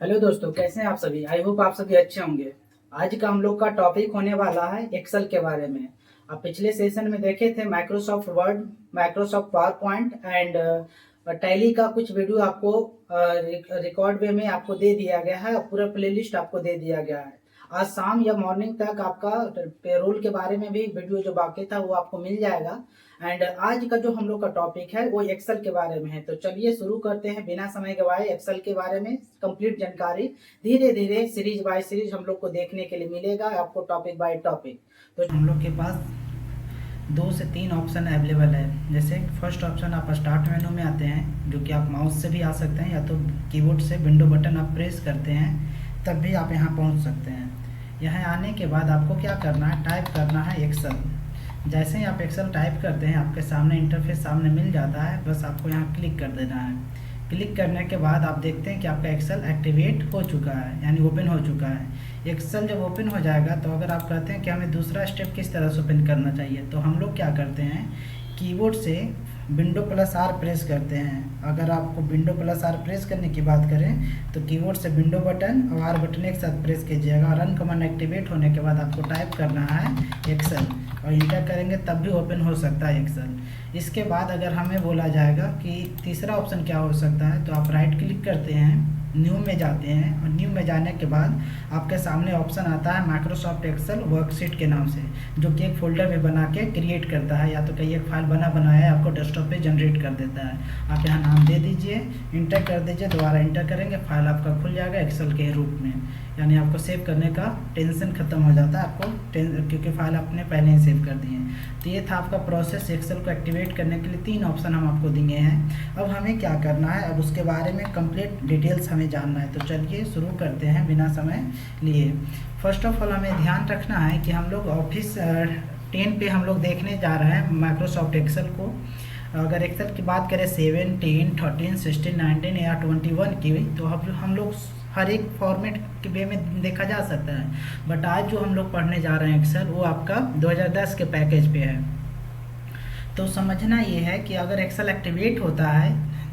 Hello दोस्तों, कैसे हैं आप सभी। आई होप आप सभी अच्छे होंगे। आज का हम लोग का टॉपिक होने वाला है एक्सेल के बारे में। आप पिछले सेशन में देखे थे Microsoft word, Microsoft power point and tally का कुछ वीडियो आपको रिकॉर्ड वे में आपको दे दिया गया है और पूरा प्लेलिस्ट आपको दे दिया गया है। आज शाम या मॉर्निंग तक आपका पेरोल के बारे में भी वीडियो जो बाकी था वो आपको मिल जाएगा। एंड आज का जो हम लोग का टॉपिक है वो एक्सेल के बारे में है। तो चलिए शुरू करते हैं बिना समय गवाए। एक्सेल के बारे में कंप्लीट जानकारी धीरे धीरे सीरीज बाय सीरीज हम लोग को देखने के लिए मिलेगा, आपको टॉपिक बाय टॉपिक। तो हम लोग के पास 2 से 3 ऑप्शन अवेलेबल है। जैसे फर्स्ट ऑप्शन आप स्टार्ट मेनू में आते हैं, जो कि आप माउस से भी आ सकते हैं या तो कीबोर्ड से विंडो बटन आप प्रेस करते हैं तब भी आप यहाँ पहुँच सकते हैं। यहाँ आने के बाद आपको क्या करना है, टाइप करना है एक्सेल। जैसे ही आप एक्सेल टाइप करते हैं आपके सामने इंटरफेस सामने मिल जाता है, बस आपको यहाँ क्लिक कर देना है। क्लिक करने के बाद आप देखते हैं कि आपका एक्सेल एक्टिवेट हो चुका है, यानी ओपन हो चुका है। एक्सेल जब ओपन हो जाएगा तो अगर आप कहते हैं कि हमें दूसरा स्टेप किस तरह से ओपन करना चाहिए, तो हम लोग क्या करते हैं, कीबोर्ड से विंडो प्लस आर प्रेस करते हैं। अगर आपको विंडो प्लस आर प्रेस करने की बात करें तो कीबोर्ड से विंडो बटन और आर बटन एक साथ प्रेस कीजिएगा। रन कमांड एक्टिवेट होने के बाद आपको टाइप करना है एक्सेल और इंटर करेंगे तब भी ओपन हो सकता है एक्सेल। इसके बाद अगर हमें बोला जाएगा कि तीसरा ऑप्शन क्या हो सकता है, तो आप राइट क्लिक करते हैं, न्यू में जाते हैं और न्यू में जाने के बाद आपके सामने ऑप्शन आता है माइक्रोसॉफ्ट एक्सेल वर्कशीट के नाम से, जो कि एक फोल्डर में बना के क्रिएट करता है, या तो कहीं एक फाइल बनाया आपको डेस्कटॉप पे जनरेट कर देता है। आप यहाँ नाम दे दीजिए, इंटर कर दीजिए, दोबारा इंटर करेंगे, फाइल आपका खुल जाएगा एक्सेल के रूप में। यानी आपको सेव करने का टेंशन खत्म हो जाता है आपको, क्योंकि फाइल आपने पहले ही सेव कर दी है। तो ये था आपका प्रोसेस एक्सेल को एक्टिवेट करने के लिए। 3 ऑप्शन हम आपको दिए हैं। अब हमें क्या करना है, अब उसके बारे में कंप्लीट डिटेल्स हमें जानना है। तो चलिए शुरू करते हैं बिना समय लिए। फर्स्ट ऑफ ऑल हमें ध्यान रखना है कि हम लोग ऑफिस 10 पे हम लोग देखने जा रहे हैं माइक्रोसॉफ्ट एक्सेल को। अगर एक्सेल की बात करें 7, 10, 13, 16, 19 या 21 की, तो हम लोग हर एक फॉर्मेट के वे में देखा जा सकता है। बट आज जो हम लोग पढ़ने जा रहे हैं एक्सेल, वो आपका 2010 के पैकेज पे है। तो समझना ये है कि अगर एक्सेल एक्टिवेट होता है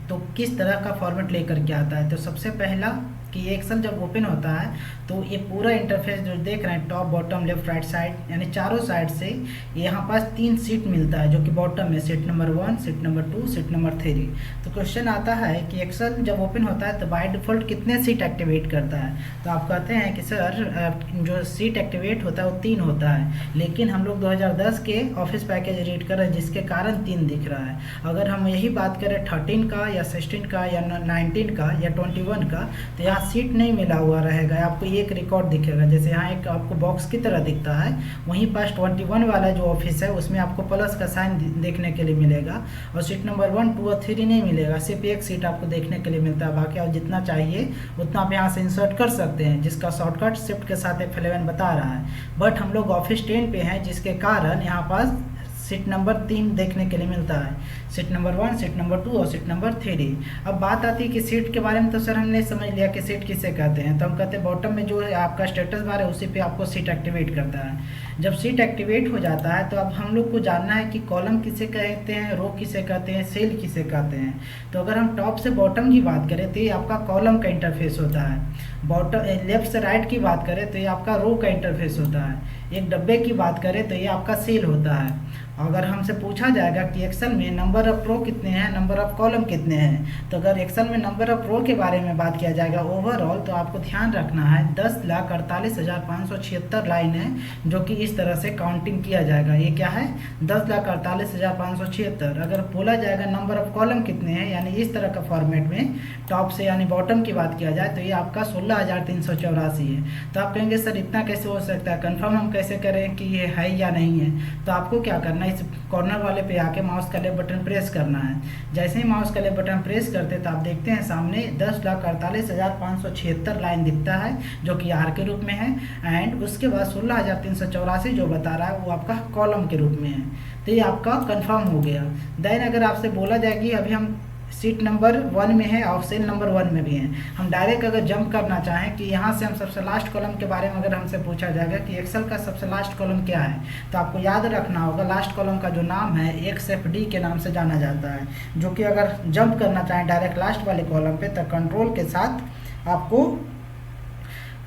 तो किस तरह का फॉर्मेट लेकर के आता है। तो सबसे पहला कि एक्सेल जब ओपन होता है तो ये पूरा इंटरफेस जो देख रहे हैं, top bottom left right side, यानी चारों साइड से यहाँ पास 3 सीट मिलता है, जो कि बॉटम में seat number 1, seat number 2, seat number 3। तो क्वेश्चन आता है कि एक्सेल जब ओपन होता है तो बाय डिफ़ॉल्ट कितने सीट एक्टिवेट करता है। तो आप कहते हैं कि सर जो सीट एक्टिवेट होता है वो 3 होता है, लेकिन हम लोग 2010 के ऑफिस पैकेज रीड कर रहे हैं जिसके कारण 3 दिख रहा है। अगर हम यही बात करें 13 का या 16 का या 19 का या 21 का, तो यहाँ सीट नहीं मिला हुआ रहेगा, आपको एक रिकॉर्ड दिखेगा। जैसे यहाँ एक आपको बॉक्स की तरह दिखता है, वहीं पास 21 वाला जो ऑफिस है उसमें आपको प्लस का साइन देखने के लिए मिलेगा, और सीट नंबर 1, 2 और 3 नहीं मिलेगा, सिर्फ एक सीट आपको देखने के लिए मिलता है। बाकी आप जितना चाहिए उतना आप यहाँ से इंसर्ट कर सकते हैं, जिसका शॉर्टकट शिफ्ट के साथ F11 बता रहा है। बट हम लोग ऑफिस 10 पे हैं, जिसके कारण यहाँ पास सीट नंबर 3 देखने के लिए मिलता है, सीट नंबर 1, सीट नंबर 2 और सीट नंबर 3। अब बात आती है कि सीट के बारे में, तो सर हमने समझ लिया कि सीट किसे कहते हैं। तो हम कहते हैं बॉटम में जो है आपका स्टेटस बार है उसी पे आपको सीट एक्टिवेट करता है। जब सीट एक्टिवेट हो जाता है तो अब हम लोग को जानना है कि कॉलम किसे कहते हैं, रो किसे कहते हैं, सेल किसे कहते हैं। तो अगर हम टॉप से बॉटम की बात करें तो ये आपका कॉलम का इंटरफेस होता है। बॉटम लेफ्ट से राइट की बात करें तो ये आपका रो का इंटरफेस होता है। एक डब्बे की बात करें तो ये आपका सेल होता है। अगर हमसे पूछा जाएगा कि एक्सेल में नंबर ऑफ रो कितने हैं, नंबर ऑफ कॉलम कितने हैं, तो अगर एक्सेल में नंबर ऑफ रो के बारे में बात किया जाएगा ओवरऑल, तो आपको ध्यान रखना है 10,48,576 लाइन है, जो कि इस तरह से काउंटिंग किया जाएगा। ये क्या है, 10,48,576। अगर बोला जाएगा नंबर ऑफ कॉलम कितने हैं, यानी इस तरह का फॉर्मेट में टॉप से यानी बॉटम की बात किया जाए, तो ये आपका 16,384 है। तो आप कहेंगे सर इतना कैसे हो सकता है, कन्फर्म हम कैसे करें कि ये है या नहीं है। तो आपको क्या करना है, इस कॉर्नर वाले पे आके माउस का लेफ्ट बटन प्रेस करना है। जैसे ही माउस का लेफ्ट बटन प्रेस करते तो आप देखते हैं सामने 10,48,576 लाइन दिखता है, जो कि आर के रूप में है। एंड उसके बाद 16,384 जो बता रहा है वो आपका कॉलम के रूप में है। तो ये आपका कंफर्म हो गया। देन अगर आपसे बोला जाए कि अभी हम सीट नंबर 1 में है और सेल नंबर 1 में भी हैं, हम डायरेक्ट अगर जंप करना चाहें कि यहाँ से हम सबसे लास्ट कॉलम के बारे में अगर हमसे पूछा जाएगा कि एक्सेल का सबसे लास्ट कॉलम क्या है, तो आपको याद रखना होगा लास्ट कॉलम का जो नाम है XFD के नाम से जाना जाता है। जो कि अगर जंप करना चाहें डायरेक्ट लास्ट वाले कॉलम पे, तो कंट्रोल के साथ आपको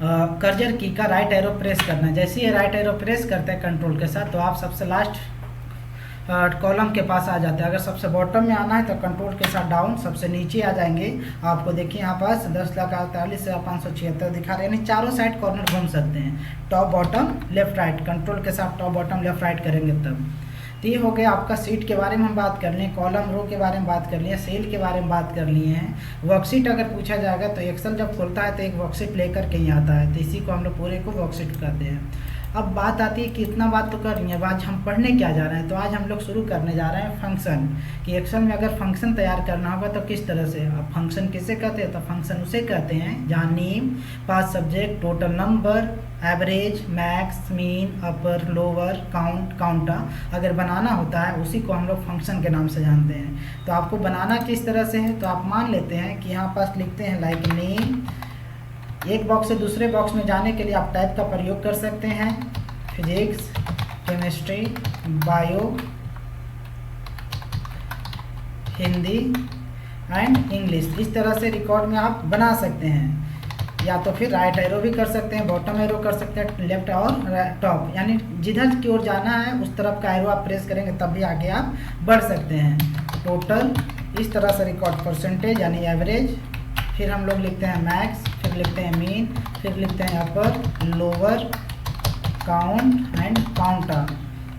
कर्सर की का राइट एरो प्रेस करना है। जैसे ही राइट एरो प्रेस करते हैं कंट्रोल के साथ तो आप सबसे लास्ट कॉलम के पास आ जाते हैं। अगर सबसे बॉटम में आना है तो कंट्रोल के साथ डाउन सबसे नीचे आ जाएंगे। आपको देखिए यहाँ पास 10,48,576 दिखा रहे हैं, यानी चारों साइड कॉर्नर घूम सकते हैं, top bottom left right. Control के साथ टॉप बॉटम लेफ्ट राइट करेंगे तब। तो ये हो गया आपका सीट के बारे में हम बात कर लिए, कॉलम रो के बारे में बात कर लिए, सेल के बारे में बात कर लिए हैं। वर्कशीट अगर पूछा जाएगा तो एक्सेल जब खोलता है तो एक वर्कशीट लेकर के ही आता है, तो इसी को हम लोग पूरे को वर्कशीट कहते हैं। अब बात आती है कि इतना बात तो कर रही है, आज हम पढ़ने क्या जा रहे हैं। तो आज हम लोग शुरू करने जा रहे हैं फंक्शन, कि एक्सेल में अगर फंक्शन तैयार करना होगा तो किस तरह से। अब फंक्शन किसे कहते हैं, तो फंक्शन उसे कहते हैं जहाँ name, pass subject, total number, average, max, mean, upper, lower, count, counter अगर बनाना होता है उसी को हम लोग फंक्शन के नाम से जानते हैं। तो आपको बनाना किस तरह से है, तो आप मान लेते हैं कि यहाँ पास लिखते हैं लाइक नेम, एक बॉक्स से दूसरे बॉक्स में जाने के लिए आप टाइप का प्रयोग कर सकते हैं, physics, chemistry, bio, Hindi and English. इस तरह से रिकॉर्ड में आप बना सकते हैं। या तो फिर राइट एरो भी कर सकते हैं, बॉटम एरो कर सकते हैं, लेफ्ट और टॉप, यानी जिधर की ओर जाना है उस तरफ का एरो आप प्रेस करेंगे तब भी आगे आप बढ़ सकते हैं। टोटल इस तरह से रिकॉर्ड, परसेंटेज यानी एवरेज, फिर हम लोग लिखते हैं मैक्स, फिर लिखते हैं मीन, फिर लिखते हैं अपर, लोअर, काउंट एंड काउंटर।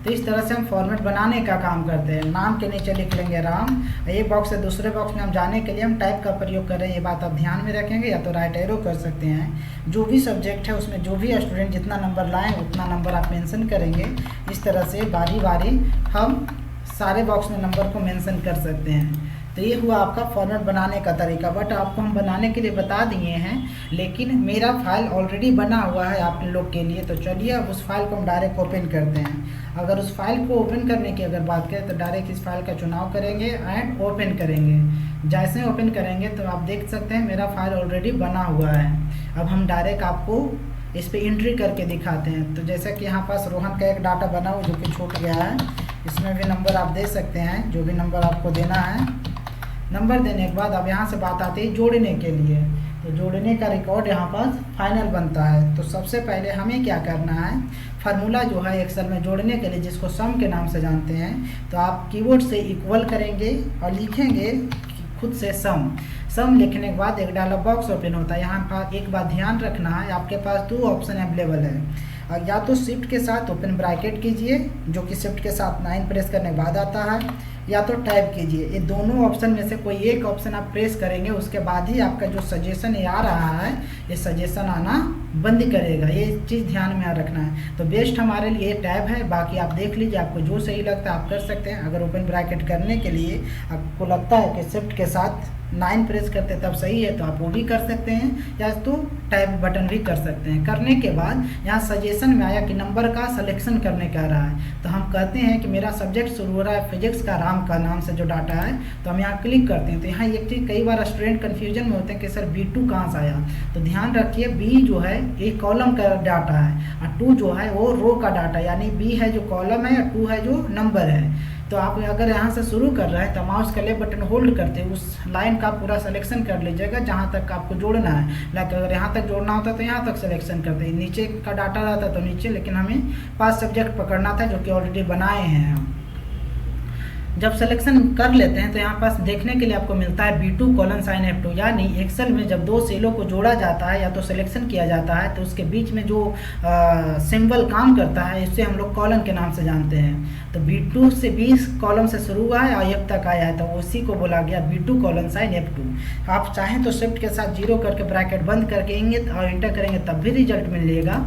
तो इस तरह से हम फॉर्मेट बनाने का काम करते हैं। नाम के नीचे लिख लेंगे राम। एक बॉक्स से दूसरे बॉक्स में हम जाने के लिए हम टाइप का प्रयोग कर रहे हैं, ये बात आप ध्यान में रखेंगे। या तो राइट एरो कर सकते हैं, जो भी सब्जेक्ट है उसमें जो भी स्टूडेंट जितना नंबर लाएँ उतना नंबर आप मेंशन करेंगे। इस तरह से बारी बारी हम सारे बॉक्स में नंबर को मेंशन कर सकते हैं। तो ये हुआ आपका फॉर्मेट बनाने का तरीका। बट आपको हम बनाने के लिए बता दिए हैं, लेकिन मेरा फाइल ऑलरेडी बना हुआ है आप लोग के लिए। तो चलिए अब उस फाइल को हम डायरेक्ट ओपन करते हैं। अगर उस फाइल को ओपन करने की अगर बात करें तो डायरेक्ट इस फाइल का चुनाव करेंगे एंड ओपन करेंगे। जैसे ओपन करेंगे तो आप देख सकते हैं मेरा फाइल ऑलरेडी बना हुआ है। अब हम डायरेक्ट आपको इस पर एंट्री करके दिखाते हैं। तो जैसा कि यहाँ पास रोहन का एक डाटा बना हुआ जो कि छूट गया है, इसमें भी नंबर आप दे सकते हैं, जो भी नंबर आपको देना है। नंबर देने के बाद अब यहाँ से बात आती है जोड़ने के लिए। तो जोड़ने का रिकॉर्ड यहाँ पास फाइनल बनता है। तो सबसे पहले हमें क्या करना है, फार्मूला जो है एक्सेल में जोड़ने के लिए जिसको सम के नाम से जानते हैं, तो आप कीबोर्ड से इक्वल करेंगे और लिखेंगे खुद से सम। सम लिखने के बाद एक डायलॉग बॉक्स ओपन होता है। यहाँ पर एक बात ध्यान रखना है, आपके पास 2 ऑप्शन अवेलेबल है। और या तो शिफ्ट के साथ ओपन ब्रैकेट कीजिए, जो कि शिफ्ट के साथ 9 प्रेस करने के बाद आता है, या तो टाइप कीजिए। ये दोनों ऑप्शन में से कोई एक ऑप्शन आप प्रेस करेंगे, उसके बाद ही आपका जो सजेशन ये आ रहा है ये सजेशन आना बंद करेगा। ये चीज़ ध्यान में रखना है। तो बेस्ट हमारे लिए टैब है, बाकी आप देख लीजिए आपको जो सही लगता है आप कर सकते हैं। अगर ओपन ब्रैकेट करने के लिए आपको लगता है कि शिफ्ट के साथ 9 प्रेस करते तब सही है तो आप वो भी कर सकते हैं, या तो टाइप बटन भी कर सकते हैं। करने के बाद यहाँ सजेशन में आया कि नंबर का सिलेक्शन करने का रहा है, तो हम कहते हैं कि मेरा सब्जेक्ट शुरू हो रहा है फिजिक्स का, राम का नाम से जो डाटा है, तो हम यहाँ क्लिक करते हैं। तो यहाँ एक चीज़ कई बार स्टूडेंट कन्फ्यूजन में होते हैं कि सर B2 कहाँ से आया। तो ध्यान रखिए B जो है एक कॉलम का डाटा है और 2 जो है वो रो का डाटा, यानी B है जो कॉलम है और 2 है जो नंबर है। तो आप अगर यहाँ से शुरू कर रहे हैं तो माउस का लेफ्ट बटन होल्ड करते उस लाइन का पूरा सिलेक्शन कर लीजिएगा जहाँ तक आपको जोड़ना है। लाइक अगर यहाँ तक जोड़ना होता है तो यहाँ तक सिलेक्शन करते हैं, नीचे का डाटा रहता तो नीचे, लेकिन हमें 5 सब्जेक्ट पकड़ना था जो कि ऑलरेडी बनाए हैं हम। जब सिलेक्शन कर लेते हैं तो यहाँ पास देखने के लिए आपको मिलता है B2 कॉलन साइन F2, यानी एक्सेल में जब 2 सेलों को जोड़ा जाता है या तो सिलेक्शन किया जाता है तो उसके बीच में जो सिंबल काम करता है इससे हम लोग कॉलन के नाम से जानते हैं। तो B2 से 20 कॉलम से शुरू हुआ है और F तक आया है, तो उसी को बोला गया B2 कॉलन साइन F2। आप चाहें तो शिफ्ट के साथ 0 करके ब्रैकेट बंद करके और इंटर करेंगे तब भी रिजल्ट मिलेगा,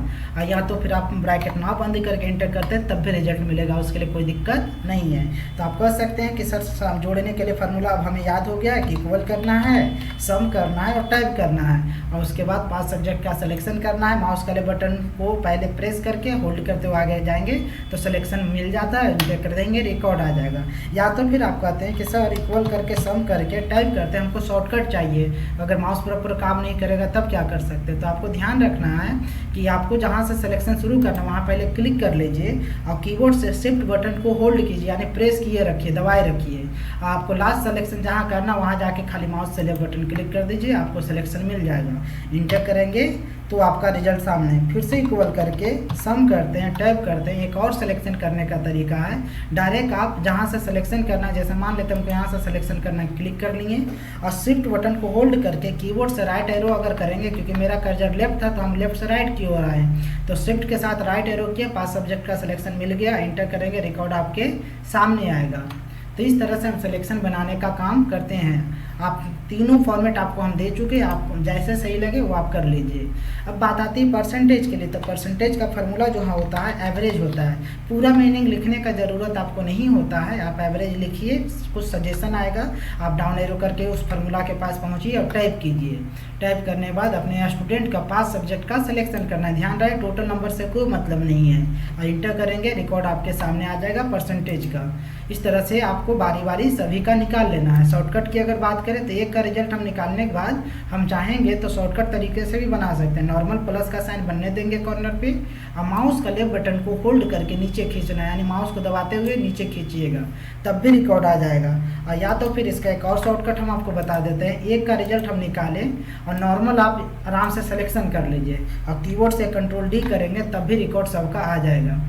या तो फिर आप ब्रैकेट ना बंद करके इंटर करते हैं तब भी रिजल्ट मिलेगा, उसके लिए कोई दिक्कत नहीं है। तो आप कह सकते हैं कि सर जोड़ने के लिए फार्मूला अब हमें याद हो गया है कि इक्वल करना है, सम करना है और टाइप करना है, और उसके बाद 5 सब्जेक्ट का सिलेक्शन करना है। माउस वाले बटन को पहले प्रेस करके होल्ड करते हुए आगे जाएंगे तो सिलेक्शन मिल जाता है, इंटर कर देंगे रिकॉर्ड आ जाएगा। या तो फिर आप कहते हैं कि सर इक्वल करके सम करके टाइप करते हैं, हमको शॉर्टकट चाहिए, अगर माउस प्रॉपर काम नहीं करेगा तब क्या कर सकते हैं। तो आपको ध्यान रखना है कि आपको जहाँ से सिलेक्शन शुरू करना वहाँ पहले क्लिक कर लीजिए और कीबोर्ड से शिफ्ट बटन को होल्ड कीजिए, यानी प्रेस किए रखिए रखिए, दबाए रखिए। आपको लास्ट सिलेक्शन जहाँ करना वहाँ जाके खाली माउस से लेफ्ट बटन क्लिक कर दीजिए, आपको सिलेक्शन मिल जाएगा। इंटर करेंगे तो आपका रिजल्ट सामने। फिर से इक्वल करके सम करते हैं, टैब करते हैं। एक और सिलेक्शन करने का तरीका है, डायरेक्ट आप जहाँ से सिलेक्शन करना है, जैसे मान लेते हैं हमको यहाँ से सिलेक्शन करना है, क्लिक कर लिए और शिफ्ट बटन को होल्ड करके कीबोर्ड से राइट एरो अगर करेंगे, क्योंकि मेरा कर्सर लेफ्ट था तो हम लेफ्ट से राइट की ओर आए, तो शिफ्ट के साथ राइट एरो किया, पास सब्जेक्ट का सिलेक्शन मिल गया। इंटर करेंगे, रिकॉर्ड आपके सामने आएगा। तो इस तरह से हम सिलेक्शन बनाने का काम करते हैं। आप तीनों फॉर्मेट आपको हम दे चुके हैं, आप जैसे सही लगे वो आप कर लीजिए। अब बात आती है परसेंटेज के लिए, तो परसेंटेज का फार्मूला जो है होता है एवरेज होता है। पूरा मीनिंग लिखने का ज़रूरत आपको नहीं होता है, आप एवरेज लिखिए, कुछ सजेशन आएगा, आप डाउन एरो करके उस फार्मूला के पास पहुंचिए और टाइप कीजिए। टाइप करने के बाद अपने स्टूडेंट का पास सब्जेक्ट का सिलेक्शन करना है, ध्यान रहे टोटल नंबर से कोई मतलब नहीं है। और इंटर करेंगे, रिकॉर्ड आपके सामने आ जाएगा परसेंटेज का। इस तरह से आपको बारी बारी सभी का निकाल लेना है। शॉर्टकट की अगर बात करें तो एक का रिजल्ट हम निकालने के बाद हम चाहेंगे तो शॉर्टकट तरीके से भी बना सकते हैं। नॉर्मल प्लस का साइन बनने देंगे कॉर्नर पे, और माउस का लेफ्ट बटन को होल्ड करके नीचे खींचना है, यानी माउस को दबाते हुए नीचे खींचिएगा, तब भी रिकॉर्ड आ जाएगा। और या तो फिर इसका एक और शॉर्टकट हम आपको बता देते हैं, एक का रिजल्ट हम निकालें और नॉर्मल आप आराम से सिलेक्शन कर लीजिए और कीबोर्ड से कंट्रोल डी करेंगे, तब भी रिकॉर्ड सबका आ जाएगा।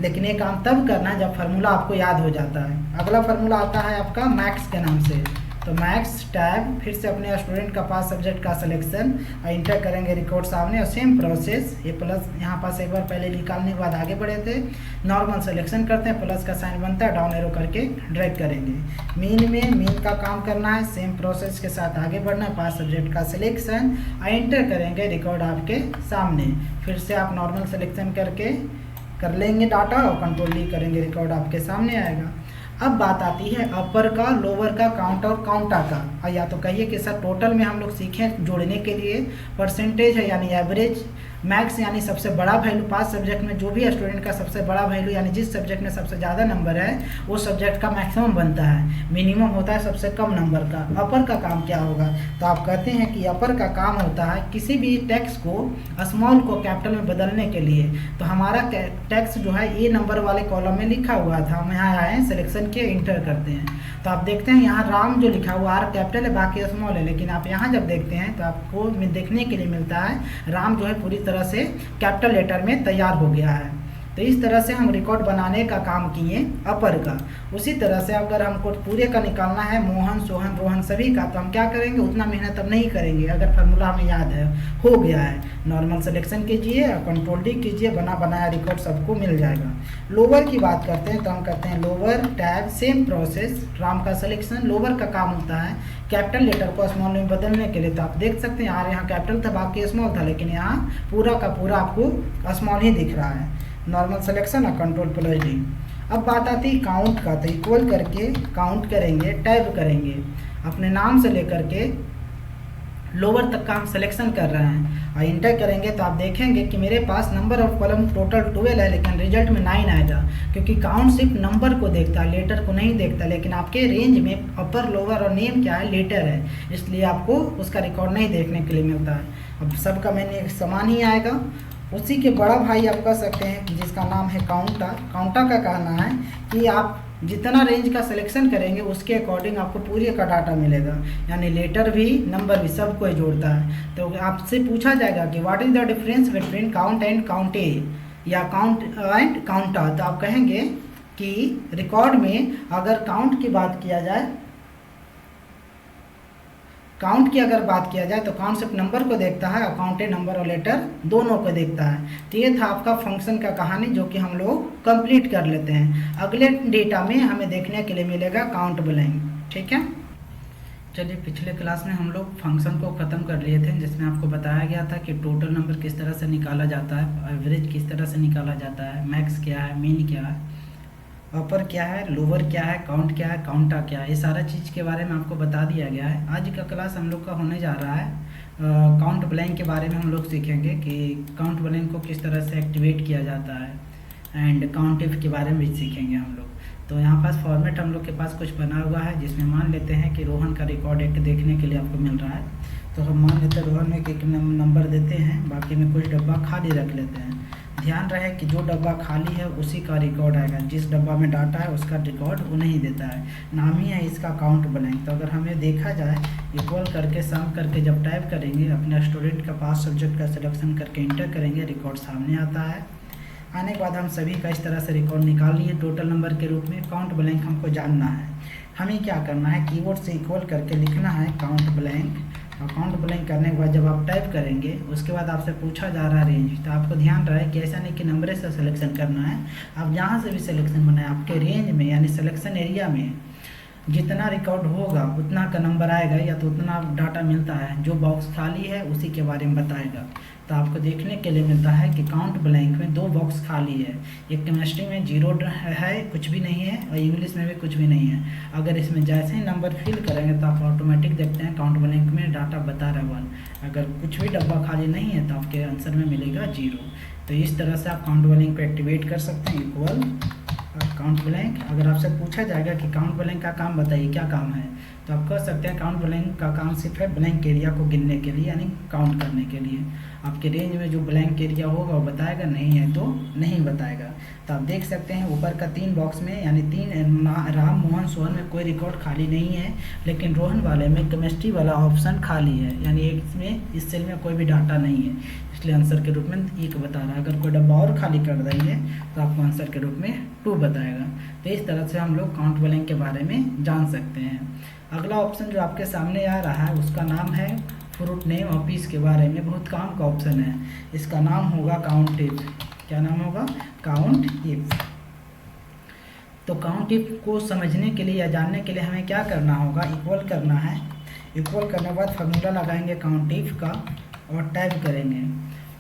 लेकिन ये काम तब करना है जब फार्मूला आपको याद हो जाता है। अगला फार्मूला आता है आपका मैक्स के नाम से, तो मैक्स टैब, फिर से अपने स्टूडेंट का पास सब्जेक्ट का सिलेक्शन और इंटर करेंगे, रिकॉर्ड सामने। और सेम प्रोसेस, ये प्लस यहाँ पास एक बार पहले निकालने के बाद आगे बढ़े थे, नॉर्मल सिलेक्शन करते हैं, प्लस का साइन बनता है, डाउन एरो करके ड्रैग करेंगे। मीन का काम करना है, सेम प्रोसेस के साथ आगे बढ़ना है, पास सब्जेक्ट का सिलेक्शन और इंटर करेंगे, रिकॉर्ड आपके सामने। फिर से आप नॉर्मल सिलेक्शन करके कर लेंगे डाटा और कंट्रोल डी करेंगे, रिकॉर्ड आपके सामने आएगा। अब बात आती है अपर का, लोअर का, काउंट और काउंटा का। या तो कहिए कि सर टोटल में हम लोग सीखें जोड़ने के लिए, परसेंटेज है यानी एवरेज, मैक्स यानी सबसे बड़ा वैल्यू, पास सब्जेक्ट में जो भी स्टूडेंट का सबसे बड़ा वैल्यू यानी जिस सब्जेक्ट में सबसे ज़्यादा नंबर है वो सब्जेक्ट का मैक्सिमम बनता है, मिनिमम होता है सबसे कम नंबर का। अपर का काम क्या होगा, तो आप कहते हैं कि अपर का काम होता है किसी भी टेक्स्ट को स्मॉल को कैपिटल में बदलने के लिए। तो हमारा टेक्स्ट जो है ए नंबर वाले कॉलम में लिखा हुआ था, हम यहाँ आए सिलेक्शन किए, इंटर करते हैं, तो आप देखते हैं यहाँ राम जो लिखा हुआ आर कैपिटल है, बाकी स्मॉल है। लेकिन आप यहाँ जब देखते हैं तो आपको देखने के लिए मिलता है राम जो है पूरी तरह से कैपिटल लेटर में तैयार हो गया है। तो इस तरह से हम रिकॉर्ड बनाने का काम किए अपर का। उसी तरह से अगर हमको पूरे का निकालना है, मोहन, सोहन, रोहन सभी का, तो हम क्या करेंगे, उतना मेहनत अब नहीं करेंगे। अगर फार्मूला हमें याद है, हो गया है, नॉर्मल सिलेक्शन कीजिए और कंट्रोल डी कीजिए, बना बनाया रिकॉर्ड सबको मिल जाएगा। लोअर की बात करते हैं तो हम करते हैं lower tab, same process, Ram का सिलेक्शन। लोअर का काम होता है कैपिटल लेटर को स्मॉल में बदलने के लिए। तो आप देख सकते हैं यार यहाँ कैपिटल था बाकी स्मॉल था, लेकिन यहाँ पूरा का पूरा आपको स्मॉल ही दिख रहा है। नॉर्मल सिलेक्शन और कंट्रोल प्लस डी। अब बात आती है काउंट का, तो इक्वल करके काउंट करेंगे, टैब करेंगे, अपने नाम से लेकर के लोअर तक का हम सिलेक्शन कर रहे हैं और इंटर करेंगे, तो आप देखेंगे कि मेरे पास नंबर ऑफ कॉलम टोटल 12 है, लेकिन रिजल्ट में 9 आएगा, क्योंकि काउंट सिर्फ नंबर को देखता है, लेटर को नहीं देखता। लेकिन आपके रेंज में अपर, लोअर और नेम क्या है, लेटर है, इसलिए आपको उसका रिकॉर्ड नहीं देखने के लिए मिलता है। अब सबका मैंने समान ही आएगा। उसी के बड़ा भाई आप कह सकते हैं जिसका नाम है काउंटा। काउंटा का कहना है कि आप जितना रेंज का सिलेक्शन करेंगे उसके अकॉर्डिंग आपको पूरे का डाटा मिलेगा, यानी लेटर भी नंबर भी सब कोई जोड़ता है। तो आपसे पूछा जाएगा कि what is the difference between count and counta या काउंट एंड काउंटा, तो आप कहेंगे कि रिकॉर्ड में अगर काउंट की बात किया जाए, काउंट की अगर बात किया जाए तो काउंट सिर्फ नंबर को देखता है और काउंटे नंबर और लेटर दोनों को देखता है। तो ये था आपका फंक्शन का कहानी, जो कि हम लोग कंप्लीट कर लेते हैं। अगले डेटा में हमें देखने के लिए मिलेगा काउंट ब्लैंक, ठीक है। चलिए, पिछले क्लास में हम लोग फंक्शन को ख़त्म कर लिए थे, जिसमें आपको बताया गया था कि टोटल नंबर किस तरह से निकाला जाता है, एवरेज किस तरह से निकाला जाता है, मैक्स क्या है, मीन क्या है, अपर क्या है, लोअर क्या है, काउंट क्या है, काउंटा क्या है, ये सारा चीज़ के बारे में आपको बता दिया गया है। आज का क्लास हम लोग का होने जा रहा है काउंट ब्लैंक के बारे में। हम लोग सीखेंगे कि काउंट ब्लैंक को किस तरह से एक्टिवेट किया जाता है एंड काउंट इफ के बारे में भी सीखेंगे हम लोग। तो यहाँ पास फॉर्मेट हम लोग के पास कुछ बना हुआ है, जिसमें मान लेते हैं कि रोहन का रिकॉर्ड एक देखने के लिए आपको मिल रहा है। तो हम मान लेते हैं रोहन में एक नंबर देते हैं, बाकी में कुछ डब्बा खाली रख लेते हैं। ध्यान रहे कि जो डब्बा खाली है उसी का रिकॉर्ड आएगा, जिस डब्बा में डाटा है उसका रिकॉर्ड वो नहीं देता है। नाम ही है इसका काउंट ब्लैंक। तो अगर हमें देखा जाए इक्वल करके सम करके जब टाइप करेंगे, अपने स्टूडेंट का पास सब्जेक्ट का सिलेक्शन करके इंटर करेंगे, रिकॉर्ड सामने आता है। आने के बाद हम सभी का इस तरह से रिकॉर्ड निकाल लिए टोटल नंबर के रूप में। काउंट ब्लैंक हमको जानना है, हमें क्या करना है, कीबोर्ड से इक्वल करके लिखना है काउंट ब्लैंक। और काउंट ब्लैंक करने के बाद जब आप टाइप करेंगे उसके बाद आपसे पूछा जा रहा है रेंज। तो आपको ध्यान रहे कि ऐसा नहीं कि नंबर से सिलेक्शन करना है, आप जहाँ से भी सिलेक्शन बनाए आपके रेंज में यानी सिलेक्शन एरिया में जितना रिकॉर्ड होगा उतना का नंबर आएगा या तो उतना डाटा मिलता है। जो बॉक्स खाली है उसी के बारे में बताएगा। तो आपको देखने के लिए मिलता है कि काउंट ब्लैंक में 2 बॉक्स खाली है। एक केमिस्ट्री में 0 है, कुछ भी नहीं है, और इंग्लिश में भी कुछ भी नहीं है। अगर इसमें जैसे ही नंबर फिल करेंगे तो आप ऑटोमेटिक देखते हैं काउंट ब्लैंक में डाटा बता रहा है 1। अगर कुछ भी डब्बा खाली नहीं है तो आपके आंसर में मिलेगा 0। तो इस तरह से आप काउंट ब्लैंक को एक्टिवेट कर सकते हैं, इक्वल काउंट ब्लैंक। अगर आपसे पूछा जाएगा कि काउंट ब्लैंक का काम बताइए, क्या काम है, तो आप कह सकते हैं काउंट ब्लैंक का काम सिर्फ है ब्लैंक एरिया को गिनने के लिए यानी काउंट करने के लिए। आपके रेंज में जो ब्लैंक एरिया होगा वो बताएगा, नहीं है तो नहीं बताएगा। तो आप देख सकते हैं ऊपर का 3 बॉक्स में यानी 3 राम मोहन सोहन में कोई रिकॉर्ड खाली नहीं है, लेकिन रोहन वाले में केमिस्ट्री वाला ऑप्शन खाली है यानी इसमें इस सेल में कोई भी डाटा नहीं है, इसलिए आंसर के रूप में 1 बता रहा है। अगर कोई डब्बा और खाली कर देंगे तो आपको आंसर के रूप में 2 बताएगा। तो इस तरह से हम लोग काउंट ब्लैंक के बारे में जान सकते हैं। अगला ऑप्शन जो आपके सामने आ रहा है उसका नाम है फ्रूट नेम और पीस के बारे में, बहुत काम का ऑप्शन है। इसका नाम होगा काउंट इफ। क्या नाम होगा? Count if. तो काउंट इफ को समझने के लिए या जानने के लिए हमें क्या करना होगा, इक्वल करना है। इक्वल करने के बाद फार्मूला लगाएंगे काउंट इफ का और टाइप करेंगे।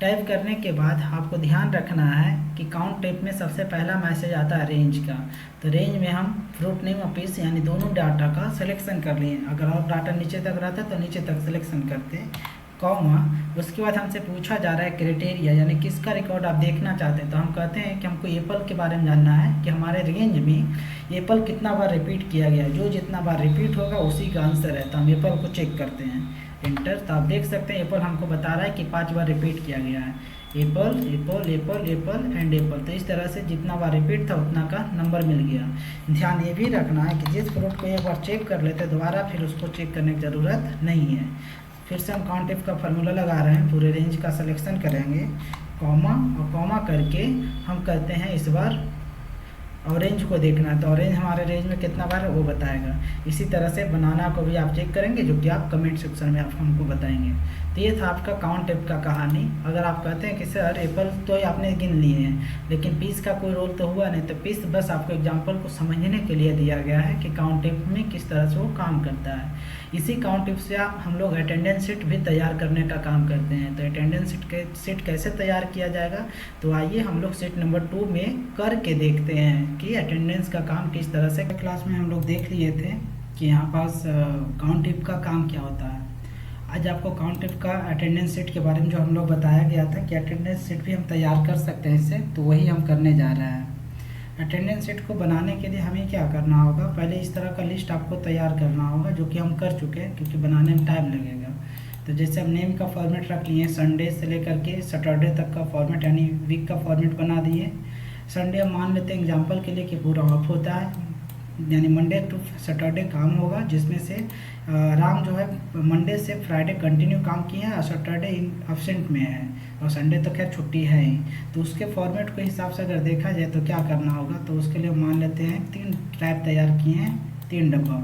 टाइप करने के बाद आपको ध्यान रखना है कि काउंट टाइप में सबसे पहला मैसेज आता है रेंज का। तो रेंज में हम फ्रूट नेम और पीस यानी दोनों डाटा का सिलेक्शन कर लिए। अगर और डाटा नीचे तक रहता तो नीचे तक सिलेक्शन करते, कॉमा। उसके बाद हमसे पूछा जा रहा है क्राइटेरिया यानी किसका रिकॉर्ड आप देखना चाहते हैं। तो हम कहते हैं कि हमको एप्पल के बारे में जानना है कि हमारे रेंज में एप्पल कितना बार रिपीट किया गया, जो जितना बार रिपीट होगा उसी का आंसर है। तो हम एप्पल को चेक करते हैं, इंटर। तो आप देख सकते हैं एप्पल हमको बता रहा है कि 5 बार रिपीट किया गया है, Apple Apple Apple Apple and Apple. तो इस तरह से जितना बार रिपीट था उतना का नंबर मिल गया। ध्यान ये भी रखना है कि जिस फ्रूट को एक बार चेक कर लेते दोबारा फिर उसको चेक करने की ज़रूरत नहीं है। फिर से हम काउंट इफ का फार्मूला लगा रहे हैं, पूरे रेंज का सिलेक्शन करेंगे, कॉमा और कॉमा करके हम कहते हैं इस बार ऑरेंज को देखना है। तो ऑरेंज हमारे रेंज में कितना बार है वो बताएगा। इसी तरह से बनाना को भी आप चेक करेंगे, जो कि आप कमेंट सेक्शन में आप हमको बताएंगे। तो ये था आपका काउंट इफ का कहानी। अगर आप कहते हैं कि सर एप्पल तो आपने गिन लिए हैं लेकिन पीस का कोई रोल तो हुआ नहीं, तो पीस बस आपको एग्जांपल को समझने के लिए दिया गया है कि काउंट इफ में किस तरह से वो काम करता है। इसी काउंट इफ से हम लोग अटेंडेंस शीट भी तैयार करने का काम करते हैं। तो अटेंडेंस शीट कैसे तैयार किया जाएगा, तो आइए हम लोग शीट नंबर 2 में करके देखते हैं कि अटेंडेंस का काम किस तरह से। क्लास में हम लोग देख लिए थे कि यहाँ पास काउंट इफ का काम क्या होता है। आज आपको काउंट इफ का अटेंडेंस शीट के बारे में जो हम लोग बताया गया था कि अटेंडेंस शीट भी हम तैयार कर सकते हैं इससे, तो वही हम करने जा रहे हैं। अटेंडेंस शीट को बनाने के लिए हमें क्या करना होगा, पहले इस तरह का लिस्ट आपको तैयार करना होगा, जो कि हम कर चुके हैं क्योंकि बनाने में टाइम लगेगा। तो जैसे हम नेम का फॉर्मेट रख लिए, संडे से लेकर के सैटरडे तक का फॉर्मेट यानी वीक का फॉर्मेट बना दिए। संडे हम मान लेते हैं एग्जाम्पल के लिए कि पूरा ऑफ होता है, यानी मंडे टू सैटरडे काम होगा, जिसमें से राम जो है मंडे से फ्राइडे कंटिन्यू काम किए हैं और सैटरडे एब्सेंट में है और संडे तो खैर छुट्टी है ही। तो उसके फॉर्मेट के हिसाब से अगर देखा जाए तो क्या करना होगा, तो उसके लिए मान लेते हैं 3 टाइप तैयार किए हैं, 3 डब्बा।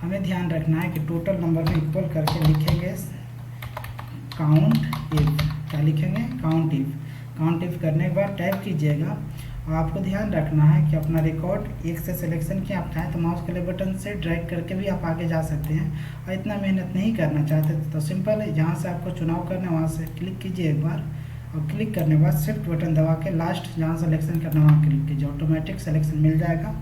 हमें ध्यान रखना है कि टोटल नंबर में इक्वल करके लिखेंगे काउंट इफ। क्या लिखेंगे? Count if. काउंट इफ करने के बाद टाइप कीजिएगा। और आपको ध्यान रखना है कि अपना रिकॉर्ड एक से सिलेक्शन किया, आप चाहें तो माउस के बटन से ड्रैग करके भी आप आगे जा सकते हैं। और इतना मेहनत नहीं करना चाहते तो सिंपल है, जहाँ से आपको चुनाव करना है वहाँ से क्लिक कीजिए एक बार, और क्लिक करने के बाद शिफ्ट बटन दबा के लास्ट जहाँ सिलेक्शन करना वहाँ क्लिक कीजिए, ऑटोमेटिक सिलेक्शन मिल जाएगा।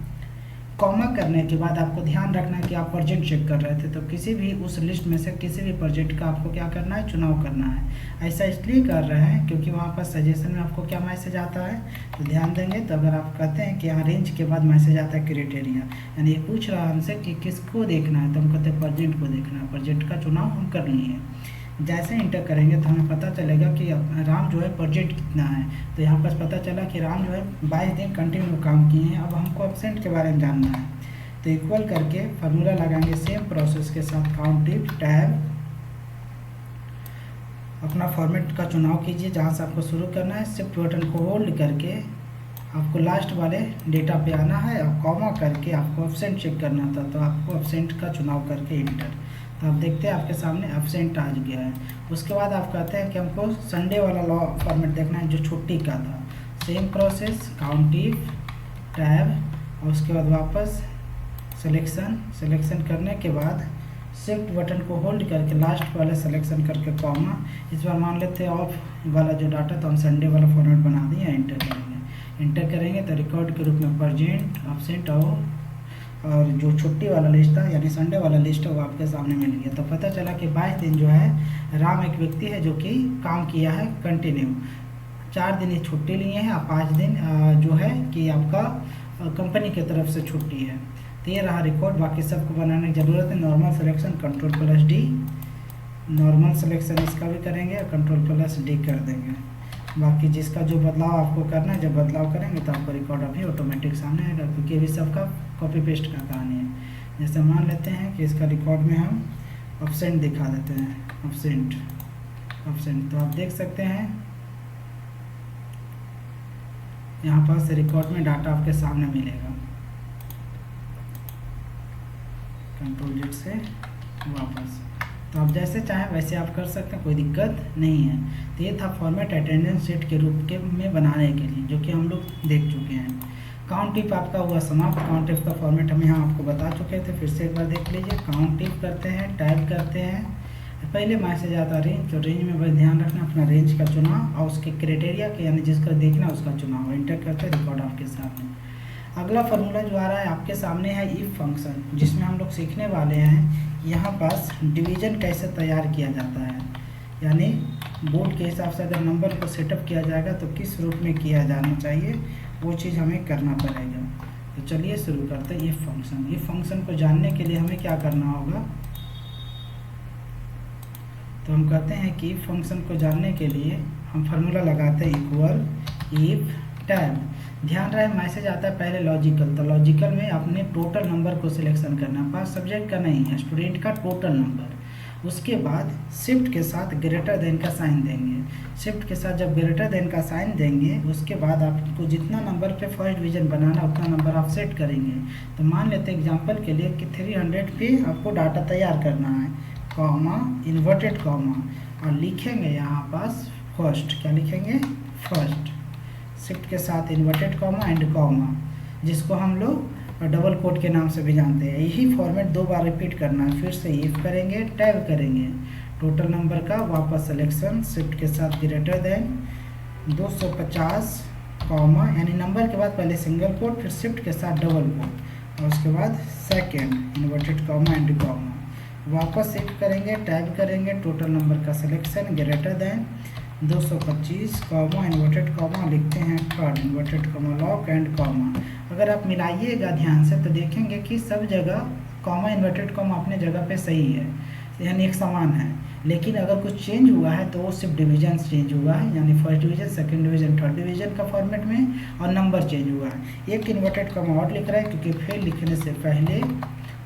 कॉमा करने के बाद आपको ध्यान रखना है कि आप प्रोजेक्ट चेक कर रहे थे, तो किसी भी उस लिस्ट में से किसी भी प्रोजेक्ट का आपको क्या करना है, चुनाव करना है। ऐसा इसलिए कर रहे हैं क्योंकि वहाँ पर सजेशन में आपको क्या मैसेज आता है, तो ध्यान देंगे। तो अगर आप कहते हैं कि यहाँ रेंज के बाद मैसेज आता है क्राइटेरिया, यानी ये पूछ रहा है हमसे कि किसको देखना है, तो हम कहते हैं प्रोजेक्ट को देखना है। प्रोजेक्ट का चुनाव हम कर लिए हैं। जैसे इंटर करेंगे तो हमें पता चलेगा कि राम जो है प्रोजेक्ट कितना है। तो यहाँ पर पता चला कि राम जो है 22 दिन कंटिन्यू काम किए हैं। अब हमको एब्सेंट के बारे में जानना है, तो इक्वल करके फार्मूला लगाएंगे सेम प्रोसेस के साथ, काउंटिव टैब, अपना फॉर्मेट का चुनाव कीजिए जहाँ से आपको शुरू करना है। शिफ्ट बटन को होल्ड करके आपको लास्ट वाले डेटा पे आना है और कॉमा करके आपको एब्सेंट चेक करना था, तो आपको एब्सेंट का चुनाव करके इंटर। तो आप देखते हैं आपके सामने एब्सेंट आ गया है। उसके बाद आप कहते हैं कि हमको संडे वाला लॉ फॉर्मेट देखना है जो छुट्टी का था। सेम प्रोसेस, काउंटिव टैब, और उसके बाद वापस सिलेक्शन करने के बाद शिफ्ट बटन को होल्ड करके लास्ट वाले सिलेक्शन करके कॉमा। इस बार मान लेते हैं ऑफ वाला जो डाटा, तो हम संडे वाला फॉर्मेट बना दिए, इंटर करेंगे तो रिकॉर्ड के रूप में प्रेजेंट, एब्सेंट और जो छुट्टी वाला लिस्ट था यानी संडे वाला लिस्ट है वो आपके सामने मिल गया। तो पता चला कि 22 दिन जो है राम एक व्यक्ति है जो कि काम किया है कंटिन्यू। 4 दिन ही छुट्टी लिए हैं और 5 दिन जो है कि आपका कंपनी की तरफ से छुट्टी है। तो ये रहा रिकॉर्ड। बाकी सबको बनाने की ज़रूरत है। Normal selection Ctrl+D, normal selection इसका भी करेंगे और Ctrl+D कर देंगे। बाकी जिसका जो बदलाव आपको करना है, जब बदलाव करेंगे तो आपको रिकॉर्ड अभी ऑटोमेटिक सामने आएगा, क्योंकि अभी सबका कॉपी पेस्ट का कहानी है। जैसे मान लेते हैं कि इसका रिकॉर्ड में हम एब्सेंट दिखा देते हैं, एब्सेंट। तो आप देख सकते हैं यहाँ पास रिकॉर्ड में डाटा आपके सामने मिलेगा। Ctrl+Z से वापस। तो आप जैसे चाहें वैसे आप कर सकते हैं, कोई दिक्कत नहीं है। तो ये था फॉर्मेट अटेंडेंस शीट के रूप के में बनाने के लिए, जो कि हम लोग देख चुके हैं। काउंटिव आपका हुआ समाप्त। काउंटिव का फॉर्मेट हम यहाँ आपको बता चुके थे, फिर से एक बार देख लीजिए। काउंटिव करते हैं, टाइप करते हैं, पहले मैसेज आता रेंज, तो रेंज में बस ध्यान रखना अपना रेंज का चुनाव और उसके क्राइटेरिया के यानी जिसका देखना उसका चुनाव। इंटर करते हैं, रिकॉर्ड आपके सामने। अगला फार्मूला जो आ रहा है आपके सामने है इफ फंक्शन, जिसमें हम लोग सीखने वाले हैं यहाँ पास डिवीजन कैसे तैयार किया जाता है, यानी बोर्ड के हिसाब से अगर नंबर को सेटअप किया जाएगा तो किस रूप में किया जाना चाहिए, वो चीज़ हमें करना पड़ेगा। तो चलिए शुरू करते हैं इफ फंक्शन। इफ फंक्शन को जानने के लिए हमें क्या करना होगा, तो हम कहते हैं कि इफ फंक्शन को जानने के लिए हम फार्मूला लगाते हैं इक्वल इफ टैब। ध्यान रहे मैसेज आता है पहले लॉजिकल, तो लॉजिकल में आपने टोटल नंबर को सिलेक्शन करना है, पास सब्जेक्ट का नहीं है, स्टूडेंट का टोटल नंबर। उसके बाद शिफ्ट के साथ ग्रेटर देन का साइन देंगे। शिफ्ट के साथ जब ग्रेटर देन का साइन देंगे उसके बाद आपको जितना नंबर पे फर्स्ट डिवीजन बनाना उतना नंबर आप सेट करेंगे। तो मान लेते हैं एग्जांपल के लिए कि 300 पे आपको डाटा तैयार करना है, कॉमा इन्वर्टेड कॉमा, और लिखेंगे यहाँ पास फर्स्ट। क्या लिखेंगे? फर्स्ट। शिफ्ट के साथ इन्वर्टेड कॉमा एंड कॉमा, जिसको हम लोग डबल कोट के नाम से भी जानते हैं। यही फॉर्मेट 2 बार रिपीट करना है। फिर से इफ करेंगे, टैब करेंगे, टोटल नंबर का वापस सिलेक्शन, शिफ्ट के साथ ग्रेटर देन 250 कॉमा, यानी नंबर के बाद पहले सिंगल कोट, फिर शिफ्ट के साथ डबल कोट, और उसके बाद second inverted comma and comma, वापस शिफ्ट करेंगे, टैब करेंगे, टोटल नंबर का selection, greater than 225 comma inverted comma, लिखते हैं third inverted comma, lock and comma. अगर आप मिलाइएगा ध्यान से तो देखेंगे कि सब जगह कॉमा इन्वर्टेड कॉमा अपने जगह पे सही है, यानी एक समान है। लेकिन अगर कुछ चेंज हुआ है तो वो सिर्फ डिवीजन चेंज हुआ है, यानी first division, second division, third division का फॉर्मेट में, और नंबर चेंज हुआ है। एक इन्वर्टेड कॉमा और लिख रहा है क्योंकि फेल लिखने से पहले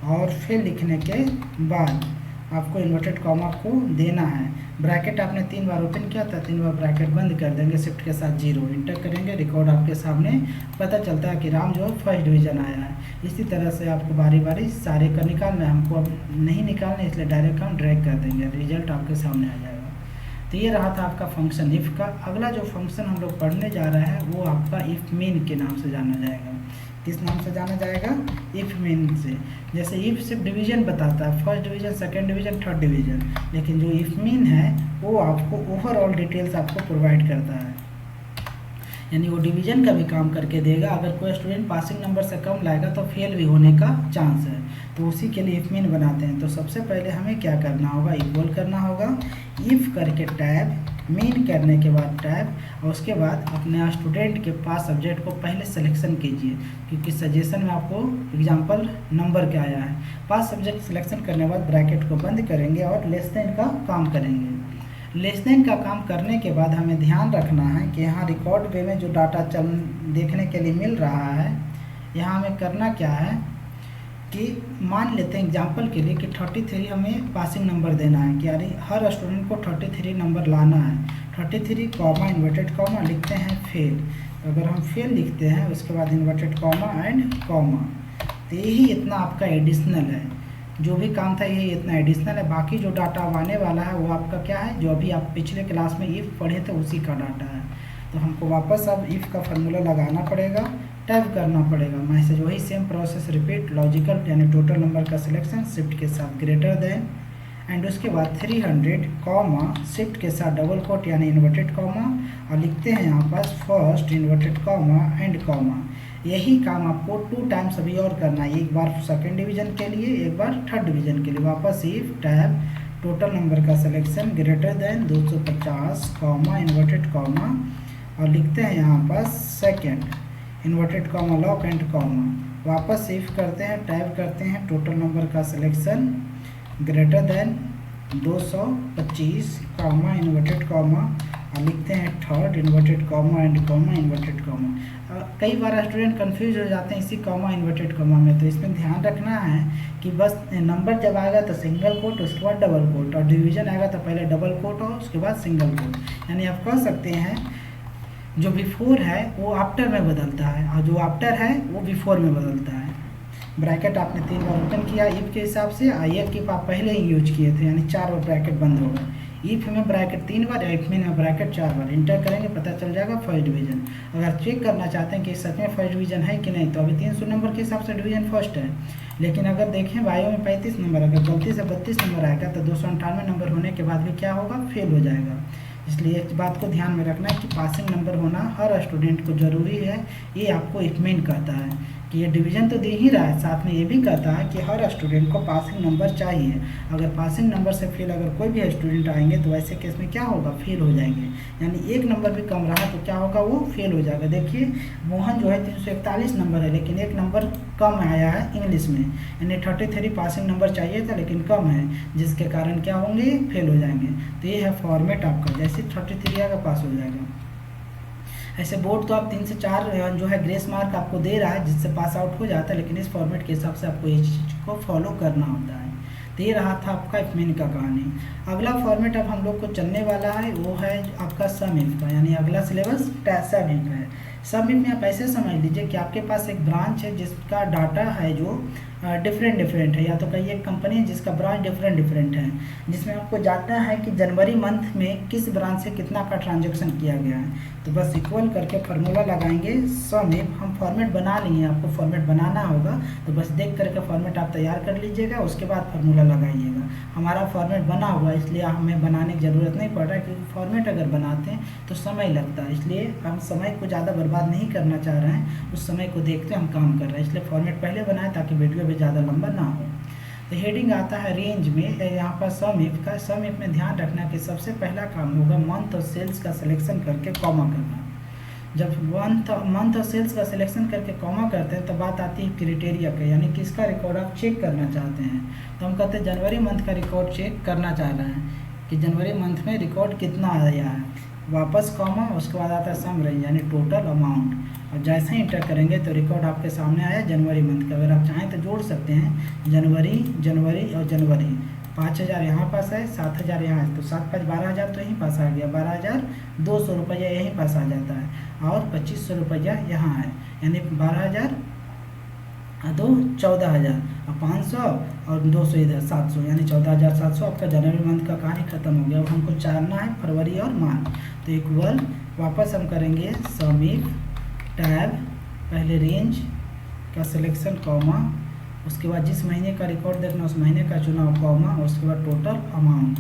और फेल लिखने के बाद आपको इन्वर्टेड कॉमा को देना है। ब्रैकेट आपने 3 बार ओपन किया था, 3 बार ब्रैकेट बंद कर देंगे, शिफ्ट के साथ 0 इंटर करेंगे, रिकॉर्ड आपके सामने पता चलता है कि राम जो फर्स्ट डिवीजन आया है। इसी तरह से आपको बारी बारी सारे का निकालना है। हमको अब नहीं निकालना, इसलिए डायरेक्ट हम ड्रैग कर देंगे, रिजल्ट आपके सामने आ जाएगा। तो ये रहा था आपका फंक्शन इफ का। अगला जो फंक्शन हम लोग पढ़ने जा रहे हैं वो आपका इफ मीन के नाम से जाना जाएगा। किस नाम से जाना जाएगा? इफ मीन से। जैसे इफ सिर्फ डिवीजन बताता है, first division, second division, third division, लेकिन जो इफ मीन है वो आपको ओवरऑल डिटेल्स आपको प्रोवाइड करता है, यानी वो डिवीजन का भी काम करके देगा। अगर कोई स्टूडेंट पासिंग नंबर से कम लाएगा तो फेल भी होने का चांस है, तो उसी के लिए इफ मीन बनाते हैं। तो सबसे पहले हमें क्या करना होगा, इक्वल करना होगा, इफ करके टैब, मीन करने के बाद टैब, और उसके बाद अपने स्टूडेंट के पास सब्जेक्ट को पहले सिलेक्शन कीजिए, क्योंकि सजेशन में आपको एग्जांपल नंबर क्या आया है। पास सब्जेक्ट सिलेक्शन करने के बाद ब्रैकेट को बंद करेंगे और लेस देन का काम करेंगे। लेस देन का काम करने के बाद हमें ध्यान रखना है कि यहाँ रिकॉर्ड वे में जो डाटा देखने के लिए मिल रहा है, यहाँ हमें करना क्या है कि मान लेते हैं एग्जाम्पल के लिए कि 33 हमें पासिंग नंबर देना है कि यानी हर स्टूडेंट को 33 नंबर लाना है। 33 कॉमा इन्वर्टेड कॉमा लिखते हैं फेल। अगर हम फेल लिखते हैं उसके बाद इन्वर्टेड कॉमा एंड कॉमा, तो यही इतना आपका एडिशनल है। जो भी काम था यही इतना एडिशनल है। बाकी जो डाटा अब आने वाला है वो आपका क्या है, जो अभी आप पिछले क्लास में इफ़ पढ़े थे उसी का डाटा है। तो हमको वापस अब इफ़ का फार्मूला लगाना पड़ेगा, टाइप करना पड़ेगा मैसेज, वही सेम प्रोसेस रिपीट, लॉजिकल यानी टोटल नंबर का सिलेक्शन शिफ्ट के साथ ग्रेटर देन, एंड उसके बाद 300 कॉमा शिफ्ट के साथ डबल कोट यानी इन्वर्टेड कॉमा, और लिखते हैं यहाँ पास first inverted comma and comma. यही काम आपको 2 टाइम्स अभी और करना है, एक बार सेकेंड डिवीजन के लिए, एक बार थर्ड डिवीजन के लिए। वापस इफ टैब टोटल नंबर का selection greater than 250 comma inverted comma, और लिखते हैं यहाँ पास second inverted comma lock and comma. वापस इफ करते हैं, टाइप करते हैं टोटल नंबर का selection greater than 225 comma inverted comma, और लिखते हैं third inverted comma and comma inverted comma. कई बार स्टूडेंट कंफ्यूज हो जाते हैं इसी कॉमा इन्वर्टेड कॉमा में, तो इसमें ध्यान रखना है कि बस नंबर जब आएगा तो सिंगल कोट, उसके बाद डबल कोट, और डिवीजन आएगा तो पहले डबल कोट और उसके बाद सिंगल कोट। यानी आप कह सकते हैं जो बिफोर है वो आफ्टर में बदलता है, और जो आफ्टर है वो बिफोर में बदलता है। ब्रैकेट आपने 3 बार ओपन किया इफ के हिसाब से, एक इफ आप पहले ही यूज किए थे, यानी 4 बार ब्रैकेट बंद होगा। इफ में ब्रैकेट 3 बार, इफ में ब्रैकेट 4 बार। इंटर करेंगे पता चल जाएगा फर्स्ट डिवीजन। अगर चेक करना चाहते हैं कि सच में फर्स्ट डिवीजन है कि नहीं, तो अभी 300 नंबर के हिसाब से डिवीजन फर्स्ट है। लेकिन अगर देखें बायो में 35 नंबर, अगर गलती से 32 नंबर आएगा तो 298 नंबर होने के बाद भी क्या होगा, फेल हो जाएगा। इसलिए इस बात को ध्यान में रखना है कि पासिंग नंबर होना हर स्टूडेंट को ज़रूरी है। ये आपको रिकमेंड करता है कि ये डिवीज़न तो दे ही रहा है, साथ में ये भी कहता है कि हर स्टूडेंट को पासिंग नंबर चाहिए। अगर पासिंग नंबर से फेल अगर कोई भी स्टूडेंट आएंगे तो ऐसे केस में क्या होगा, फेल हो जाएंगे। यानी एक नंबर भी कम रहा तो क्या होगा, वो फेल हो जाएगा। देखिए मोहन जो है 341 नंबर है, लेकिन एक नंबर कम आया है इंग्लिश में, यानी 33 पासिंग नंबर चाहिए था लेकिन कम है, जिसके कारण क्या होंगे, फेल हो जाएंगे। तो ये है फॉर्मेट आपका, जैसे 33 आएगा पास हो जाएगा। ऐसे बोर्ड तो आप 3 से 4 जो है ग्रेस मार्क आपको दे रहा है जिससे पास आउट हो जाता है, लेकिन इस फॉर्मेट के हिसाब से आपको इस चीज़ को फॉलो करना होता है। तो ये रहा था आपका इफ मीन का कहानी। अगला फॉर्मेट अब हम लोग को चलने वाला है वो है आपका सम इफ का, यानी अगला सिलेबस सम इफ है। सम इफ में आप ऐसे समझ लीजिए कि आपके पास एक ब्रांच है जिसका डाटा है जो डिफरेंट है, या तो कहीं एक कंपनी है जिसका ब्रांच डिफरेंट है, जिसमें आपको जानना है कि जनवरी मंथ में किस ब्रांच से कितना का ट्रांजैक्शन किया गया है। तो बस इक्वल करके फार्मूला लगाएंगे सम इफ। हम फॉर्मेट बना लेंगे, आपको फॉर्मेट बनाना होगा तो बस देख करके फॉर्मेट आप तैयार कर लीजिएगा, उसके बाद फार्मूला लगाइएगा। हमारा फॉर्मेट बना हुआ है इसलिए हमें बनाने की ज़रूरत नहीं पड़ रहा है, क्योंकि फॉर्मेट अगर बनाते हैं तो समय लगता है, इसलिए हम समय को ज़्यादा बर्बाद नहीं करना चाह रहे हैं, उस समय को देखते हम काम कर रहे हैं, इसलिए फॉर्मेट पहले बनाए ताकि वीडियो भी ज़्यादा लंबा ना हो। तो हेडिंग आता है रेंज में, यहाँ पर सम इफ का। सम इफ में ध्यान रखना कि सबसे पहला काम होगा मंथ और सेल्स का सिलेक्शन करके कॉमा करना। जब मंथ और सेल्स का सिलेक्शन करके कॉमा करते हैं तो बात आती है क्राइटेरिया का, यानी किसका रिकॉर्ड आप चेक करना चाहते हैं। तो हम कहते हैं जनवरी मंथ का रिकॉर्ड चेक करना चाह रहे हैं कि जनवरी मंथ में रिकॉर्ड कितना आया है। वापस कॉमा, उसके बाद आता है सम रेंज यानी टोटल अमाउंट, और जैसे ही इंटर करेंगे तो रिकॉर्ड आपके सामने आया जनवरी मंथ का। अगर आप चाहें तो जोड़ सकते हैं जनवरी और जनवरी। 5000 यहाँ पास है, 7000 यहाँ है, तो 7 5 12,000 तो यहीं पास आ गया। 12,200 रुपया यहीं पास आ जाता है, और 2500 रुपया यहाँ है, यानी 12,000 तो 14,000 और 500 और 200 इधर 700, यानी 14,700 आपका जनवरी मंथ का कहानी खत्म हो गया। अब हमको जानना है फरवरी और मार्च, तो इक्वल वापस हम करेंगे सम इफ टैब, पहले रेंज का सिलेक्शन कॉमा, उसके बाद जिस महीने का रिकॉर्ड देखना उस महीने का चुनाव कॉमा, उसके बाद टोटल अमाउंट।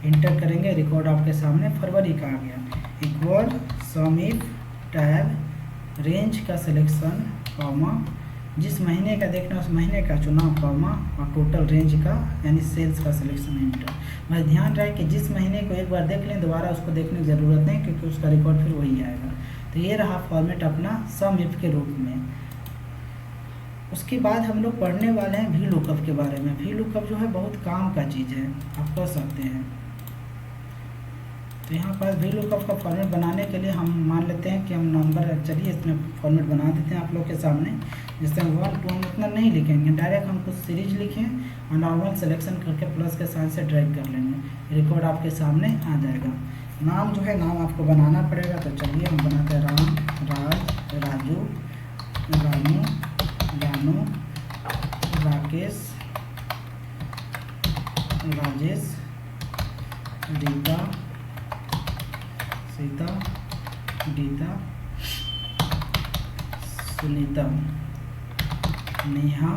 इंटर करेंगे, रिकॉर्ड आपके सामने फरवरी का आ गया। Equal some if tab range का सिलेक्शन कॉमा, जिस महीने का देखना उस महीने का चुनाव कॉमा, और टोटल रेंज का यानी सेल्स का सिलेक्शन इंटर। बस ध्यान रहे कि जिस महीने को एक बार देख लें दोबारा उसको देखने की ज़रूरत नहीं, क्योंकि उसका रिकॉर्ड फिर वही आएगा। तो ये रहा फॉर्मेट अपना सम इफ के रूप में। उसके बाद हम लोग पढ़ने वाले हैं वी लुकअप के बारे में। वी लुकअप जो है बहुत काम का चीज़ है, आप कह सकते हैं। तो यहाँ पर वी लुकअप का फॉर्मेट बनाने के लिए हम मान लेते हैं कि हम नंबर, चलिए इसमें फॉर्मेट बना देते हैं आप लोग के सामने। जैसे 1 2 हम उतना नहीं लिखेंगे, डायरेक्ट हम कुछ सीरीज लिखें और नॉर्मल सिलेक्शन करके प्लस के साइन से ड्रैग कर लेंगे, रिकॉर्ड आपके सामने आ जाएगा। नाम जो है नाम आपको बनाना पड़ेगा, तो चलिए हम बनाते हैं राम, राज, राजू, रानू, रानू, राकेश, राजेश, रीता, सीता, गीता, सुनीता, नेहा,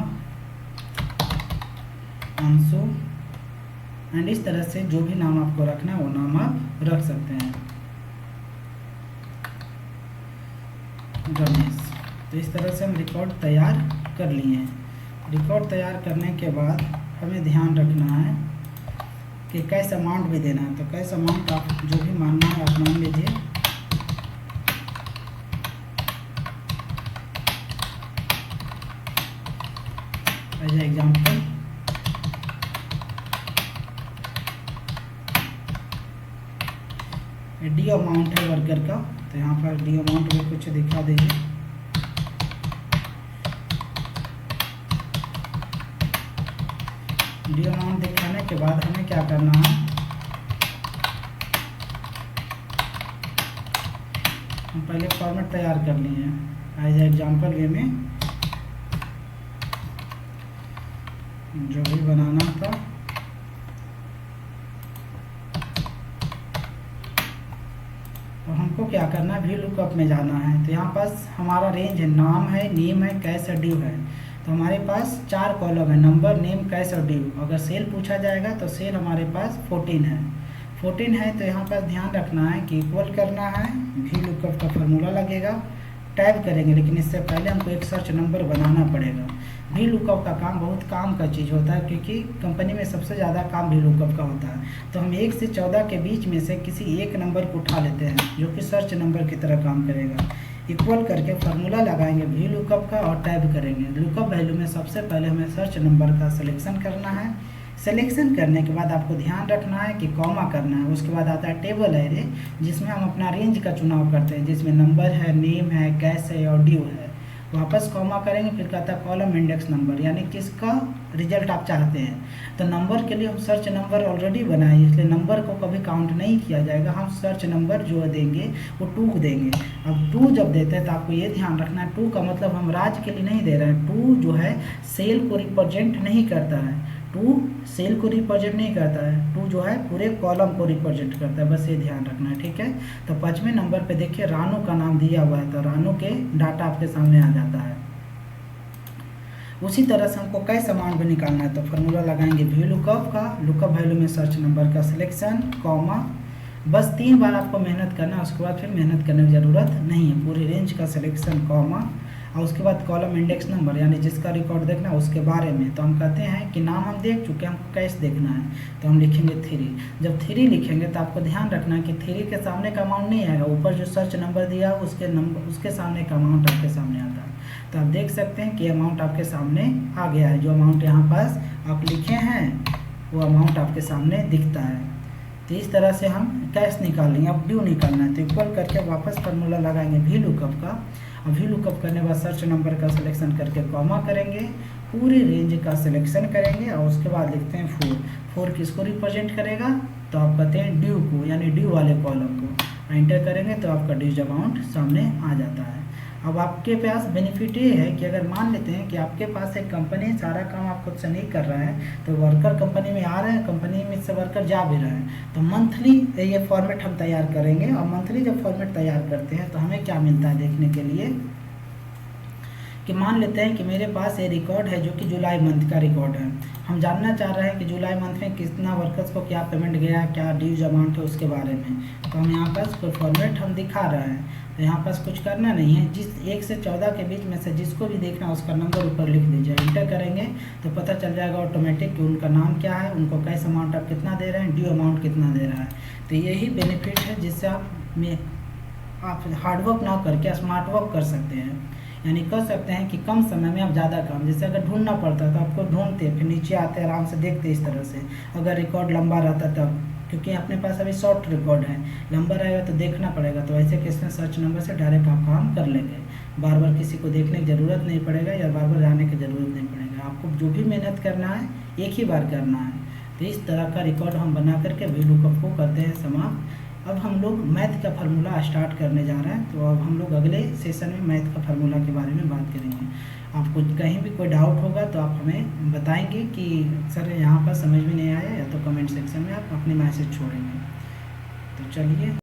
अंशु, एंड इस तरह से जो भी नाम आपको रखना है वो नाम आप रख सकते हैं। रमेश। तो इस तरह से हम रिकॉर्ड तैयार कर लिए हैं। रिकॉर्ड तैयार करने के बाद हमें ध्यान रखना है कि कैश अमाउंट भी देना है। तो कैश अमाउंट आप जो भी मानना है आप मान लीजिए। एज एग्जाम्पल डी अमाउंट है वर्कर का, तो यहाँ पर डी अमाउंट भी कुछ दिखा दीजिए। डी अमाउंट दिखाने के बाद हमें क्या करना है, हम पहले फॉर्मेट तैयार कर लिए हैं। एज एग्जाम्पल वे में जो भी बनाना था और हमको क्या करना है, वी लुकअप में जाना है। तो यहाँ पास हमारा रेंज है, नाम है, नेम है, कैश है, ड्यू है। तो हमारे पास 4 कॉलम है, नंबर, नेम, कैश और ड्यू। अगर सेल पूछा जाएगा तो सेल हमारे पास 14 है। 14 है तो यहाँ पर ध्यान रखना है कि इक्वल करना है, वी लुकअप का फार्मूला लगेगा, टाइप करेंगे। लेकिन इससे पहले हमको एक सर्च नंबर बनाना पड़ेगा। वी लुकअप का काम बहुत काम का चीज़ होता है, क्योंकि कंपनी में सबसे ज़्यादा काम वी लुकअप का होता है। तो हम 1 से 14 के बीच में से किसी एक नंबर को उठा लेते हैं जो कि सर्च नंबर की तरह काम करेगा। इक्वल करके फार्मूला लगाएंगे वी लुकअप का और टाइप करेंगे। लुकअप वैल्यू में सबसे पहले हमें सर्च नंबर का सिलेक्शन करना है। सिलेक्शन करने के बाद आपको ध्यान रखना है कि कॉमा करना है। उसके बाद आता है टेबल एरे, जिसमें हम अपना रेंज का चुनाव करते हैं, जिसमें नंबर है, नेम है, कैश है और ड्यू है। वापस कॉमा करेंगे, फिर कहता है कॉलम इंडेक्स नंबर, यानी किसका रिजल्ट आप चाहते हैं। तो नंबर के लिए हम सर्च नंबर ऑलरेडी बनाए, इसलिए नंबर को कभी काउंट नहीं किया जाएगा। हम सर्च नंबर जो देंगे वो 2 देंगे। अब 2 जब देते हैं तो आपको ये ध्यान रखना है, 2 का मतलब हम राज के लिए नहीं दे रहे हैं। 2 जो है सेल को रिप्रेजेंट नहीं करता है, 2 सेल को रिप्रेजेंट नहीं करता है, 2 जो है पूरे कॉलम को रिप्रेजेंट करता है। बस ये ध्यान रखना है, ठीक है। तो 5वें नंबर पे देखिए रानू का नाम दिया हुआ है, तो रानू के डाटा आपके सामने आ जाता है। उसी तरह से हमको कैश अमाउंट भी निकालना है, तो फार्मूला लगाएंगे वी लुकअप का, लुकअप वैल्यू में सर्च नंबर का सिलेक्शन, कॉमा। बस 3 बार आपको मेहनत करना है, उसके बाद फिर मेहनत करने की ज़रूरत नहीं है। पूरी रेंज का सिलेक्शन, कॉमा, और उसके बाद कॉलम इंडेक्स नंबर, यानी जिसका रिकॉर्ड देखना है उसके बारे में। तो हम कहते हैं कि नाम हम देख चुके हैं, हमको कैश देखना है, तो हम लिखेंगे 3। जब 3 लिखेंगे तो आपको ध्यान रखना है कि 3 के सामने का अमाउंट नहीं आएगा, ऊपर जो सर्च नंबर दिया है उसके सामने का अमाउंट आपके सामने आता है। तो आप देख सकते हैं कि अमाउंट आपके सामने आ गया है। जो अमाउंट यहाँ पास आप लिखे हैं वो अमाउंट आपके सामने दिखता है। तो इस तरह से हम कैश निकाल लेंगे। अब ड्यू निकालना है, तो इक्वल करके वापस फार्मूला लगाएंगे वी लुकअप का। अब वी लुकअप करने के बाद सर्च नंबर का सिलेक्शन करके कॉमा करेंगे, पूरी रेंज का सिलेक्शन करेंगे और उसके बाद लिखते हैं 4। 4 किसको रिप्रेजेंट करेगा, तो आप कहते हैं ड्यू को, यानी ड्यू वाले कॉलम को। एंटर करेंगे तो आपका ड्यू अमाउंट सामने आ जाता है। अब आपके पास बेनिफिट ये है कि अगर मान लेते हैं कि आपके पास एक कंपनी सारा काम आप खुद से नहीं कर रहा है, तो वर्कर कंपनी में आ रहे हैं, कंपनी में से वर्कर जा भी रहे हैं, तो मंथली ये फॉर्मेट हम तैयार करेंगे। और मंथली जब फॉर्मेट तैयार करते हैं तो हमें क्या मिलता है देखने के लिए, कि मान लेते हैं कि मेरे पास ये रिकॉर्ड है जो कि जुलाई मंथ का रिकॉर्ड है। हम जानना चाह रहे हैं कि जुलाई मंथ में कितना वर्कर्स को क्या पेमेंट गया, क्या ड्यूज अमाउंट है उसके बारे में। तो हम यहाँ पास कोई फॉर्मेट हम दिखा रहे हैं, तो यहाँ पास कुछ करना नहीं है। जिस 1 से 14 के बीच में से जिसको भी देखना है उसका नंबर ऊपर लिख दीजिए। इंटर करेंगे तो पता चल जाएगा ऑटोमेटिक कि उनका नाम क्या है, उनको कैश अमाउंट आप कितना दे रहे हैं, ड्यू अमाउंट कितना दे रहा है। तो यही बेनिफिट है जिससे आप हार्डवर्क ना करके स्मार्ट वर्क कर सकते हैं। यानी कह सकते हैं कि कम समय में आप ज़्यादा काम, जैसे अगर ढूंढना पड़ता तो आपको ढूंढते, फिर नीचे आते आराम से देखते इस तरह से। अगर रिकॉर्ड लंबा रहता तब क्योंकि अपने पास अभी शॉर्ट रिकॉर्ड है, लंबा रहेगा तो देखना पड़ेगा। तो ऐसे केस में सर्च नंबर से डायरेक्ट आप काम कर लेंगे, बार बार किसी को देखने की ज़रूरत नहीं पड़ेगा या बार बार जाने की ज़रूरत नहीं पड़ेगा। आपको जो भी मेहनत करना है एक ही बार करना है। तो इस तरह का रिकॉर्ड हम बना करके VLOOKUP को करते हैं समाप्त। अब हम लोग मैथ का फार्मूला स्टार्ट करने जा रहे हैं। तो अब हम लोग अगले सेशन में मैथ का फार्मूला के बारे में बात करेंगे। आपको कहीं भी कोई डाउट होगा तो आप हमें बताएंगे कि सर यहाँ पर समझ में नहीं आया, या तो कमेंट सेक्शन में आप अपनी मैसेज छोड़ेंगे। तो चलिए।